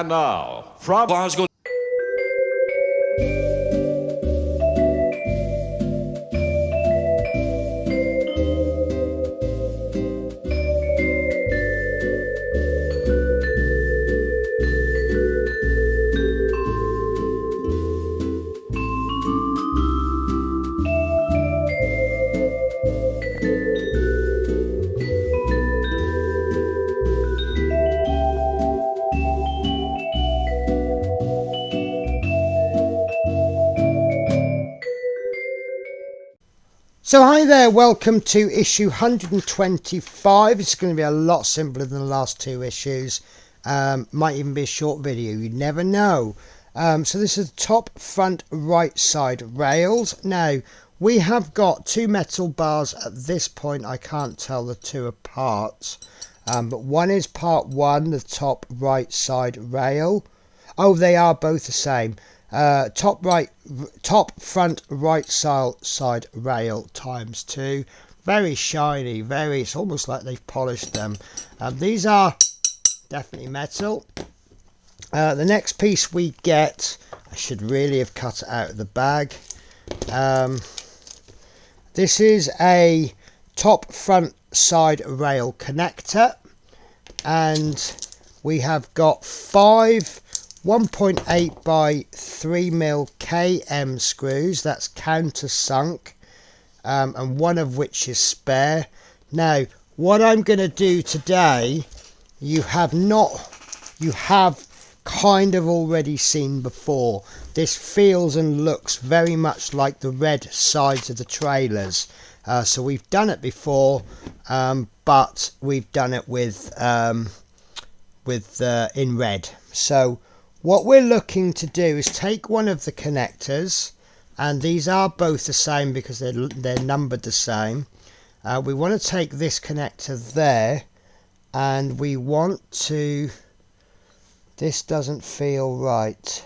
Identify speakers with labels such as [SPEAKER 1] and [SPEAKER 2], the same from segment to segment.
[SPEAKER 1] And now, from Glasgow.
[SPEAKER 2] So hi there, welcome to issue 125. It's going to be a lot simpler than the last two issues. Might even be a short video, you never know. So this is the top front right side rails. Now we have got two metal bars at this point. I can't tell the two apart, but one is part one, the top right side rail. Oh, they are both the same. Top front right side rail times two. Very shiny, it's almost like they've polished them. These are definitely metal. The next piece we get, I should really have cut it out of the bag. This is a top front side rail connector, and we have got 5 1.8 by 3mm KM screws. That's countersunk, and one of which is spare. Now what I'm going to do today, you have kind of already seen before. This feels and looks very much like the red sides of the trailers. So we've done it before, but we've done it with in red. So what we're looking to do is take one of the connectors, and these are both the same because they're numbered the same. We want to take this connector there, and we want to, this doesn't feel right.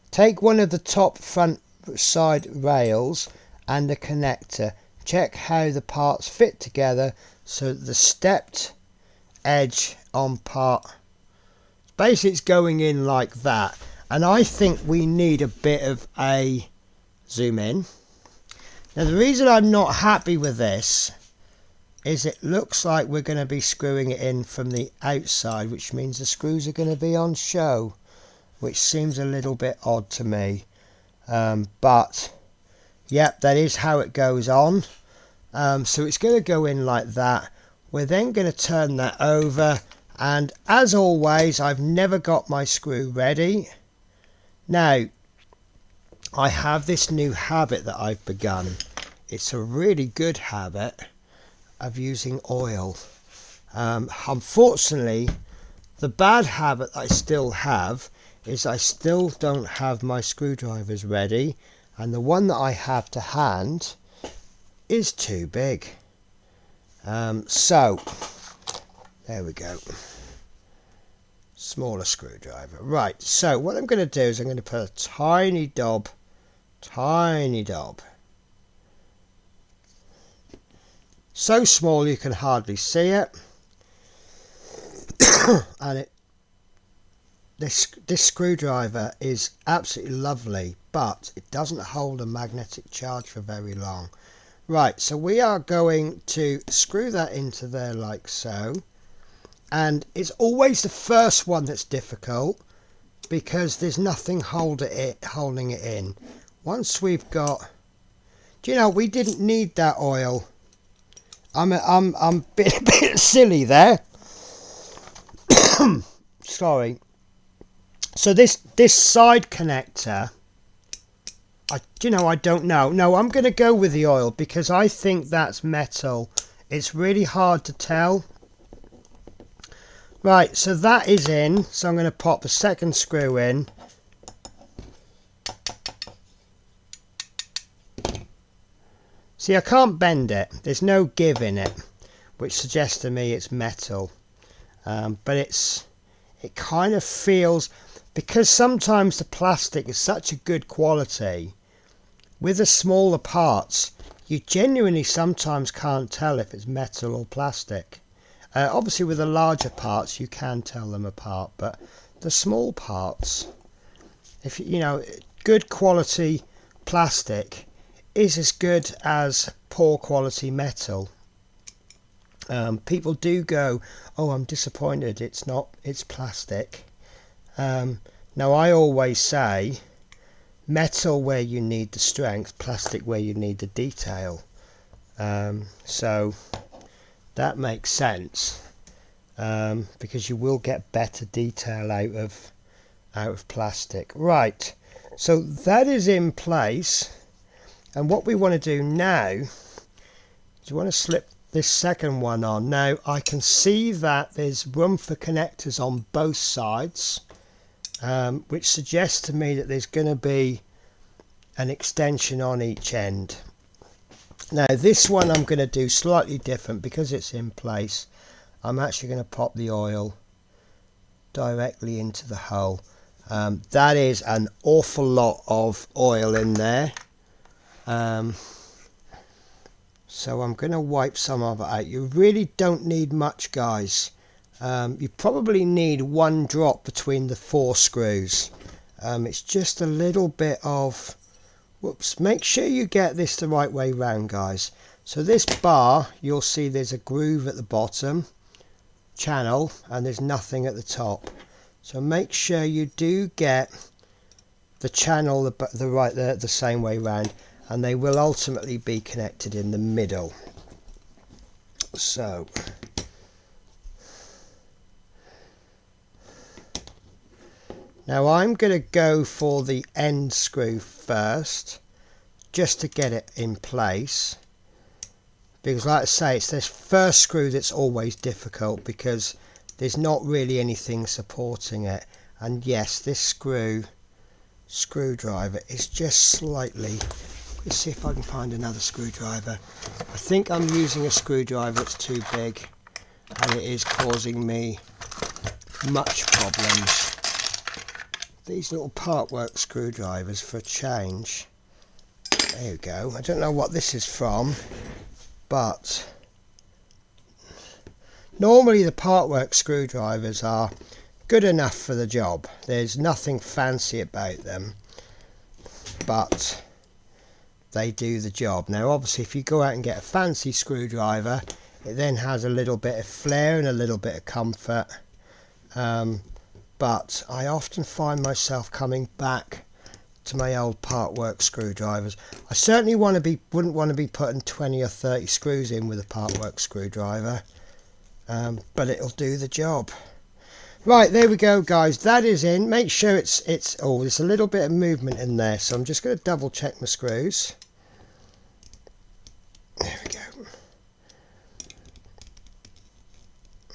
[SPEAKER 2] Take one of the top front side rails and the connector. Check how the parts fit together so that the stepped edge on part, basically it's going in like that, and I think we need a bit of a zoom in. Now the reason I'm not happy with this is it looks like we're going to be screwing it in from the outside, which means the screws are going to be on show, which seems a little bit odd to me, but yep, that is how it goes on. So it's going to go in like that. We're then going to turn that over, and as always, I've never got my screw ready. Now I have this new habit that I've begun. It's a really good habit of using oil. Unfortunately, the bad habit I still have is I still don't have my screwdrivers ready, and the one that I have to hand is too big. So there we go, smaller screwdriver. Right, so what I'm going to do is I'm going to put a tiny dob, so small you can hardly see it, and this screwdriver is absolutely lovely, but it doesn't hold a magnetic charge for very long. Right, so we are going to screw that into there like so, and it's always the first one that's difficult because there's nothing holding it in. Once we've got, do you know, we didn't need that oil. I'm a bit silly there. Sorry. So this side connector, I don't know. No, I'm going to go with the oil because I think that's metal. It's really hard to tell. Right, so that is in. So I'm going to pop the second screw in. See, I can't bend it. There's no give in it, which suggests to me it's metal. But it kind of feels, because sometimes the plastic is such a good quality, with the smaller parts, you genuinely sometimes can't tell if it's metal or plastic. Obviously with the larger parts you can tell them apart, but the small parts, if you know, good quality plastic is as good as poor quality metal. People do go, oh, I'm disappointed it's not, it's plastic. Now I always say metal where you need the strength, plastic where you need the detail. So that makes sense, because you will get better detail out of plastic. Right, so that is in place, and what we want to do now is we want to slip this second one on. Now I can see that there's room for connectors on both sides, which suggests to me that there's going to be an extension on each end. Now this one I'm going to do slightly different because it's in place. I'm actually going to pop the oil directly into the hole. That is an awful lot of oil in there, so I'm going to wipe some of it out. You really don't need much, guys. You probably need one drop between the 4 screws. It's just a little bit of, whoops, make sure you get this the right way round, guys. So this bar, you'll see there's a groove at the bottom, channel, and there's nothing at the top. So make sure you do get the channel the same way round, and they will ultimately be connected in the middle. So now I'm going to go for the end screw first, just to get it in place, because like I say, it's this first screw that's always difficult because there's not really anything supporting it. And yes, this screwdriver is just slightly, let's see if I can find another screwdriver. I think I'm using a screwdriver that's too big, and it is causing me much problems. These little part work screwdrivers for a change. There you go. I don't know what this is from, but normally the part work screwdrivers are good enough for the job. There's nothing fancy about them, but they do the job. Now obviously if you go out and get a fancy screwdriver, it then has a little bit of flair and a little bit of comfort, but I often find myself coming back to my old part work screwdrivers. I certainly wouldn't want to be putting 20 or 30 screws in with a part work screwdriver, but it'll do the job. Right, there we go, guys. That is in. Make sure it's oh, there's a little bit of movement in there, so I'm just going to double check my screws. There we go.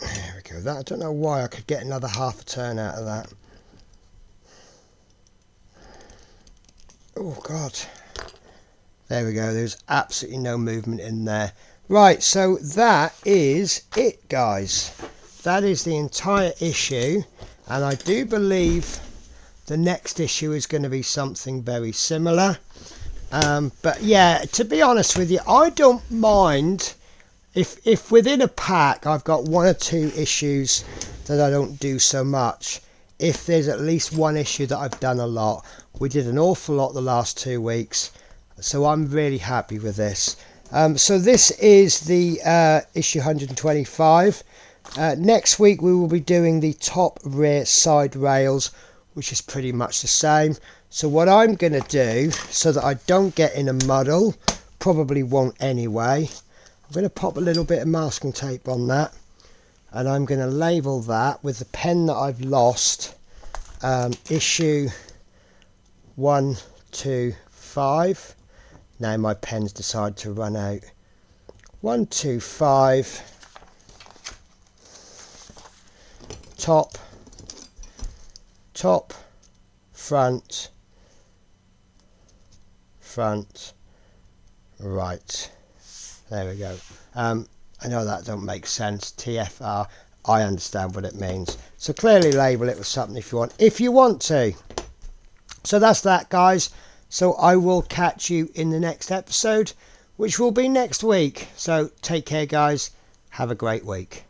[SPEAKER 2] There we go. That, I don't know why I could get another half a turn out of that. Oh God, there we go. There's absolutely no movement in there. Right, so that is it, guys. That is the entire issue, and I do believe the next issue is going to be something very similar. But yeah, to be honest with you, I don't mind if within a pack I've got 1 or 2 issues that I don't do so much. If there's at least one issue that I've done a lot. We did an awful lot the last 2 weeks, so I'm really happy with this. So this is the issue 125. Next week we will be doing the top rear side rails, which is pretty much the same. So what I'm going to do, so that I don't get in a muddle, probably won't anyway, I'm going to pop a little bit of masking tape on that, and I'm going to label that with the pen that I've lost, issue 125. Now my pen's decided to run out. 125 top, front, right. There we go. I know that don't make sense. TFR, I understand what it means. So clearly label it with something if you want to. So that's that, guys. So I will catch you in the next episode, which will be next week. So take care, guys. Have a great week.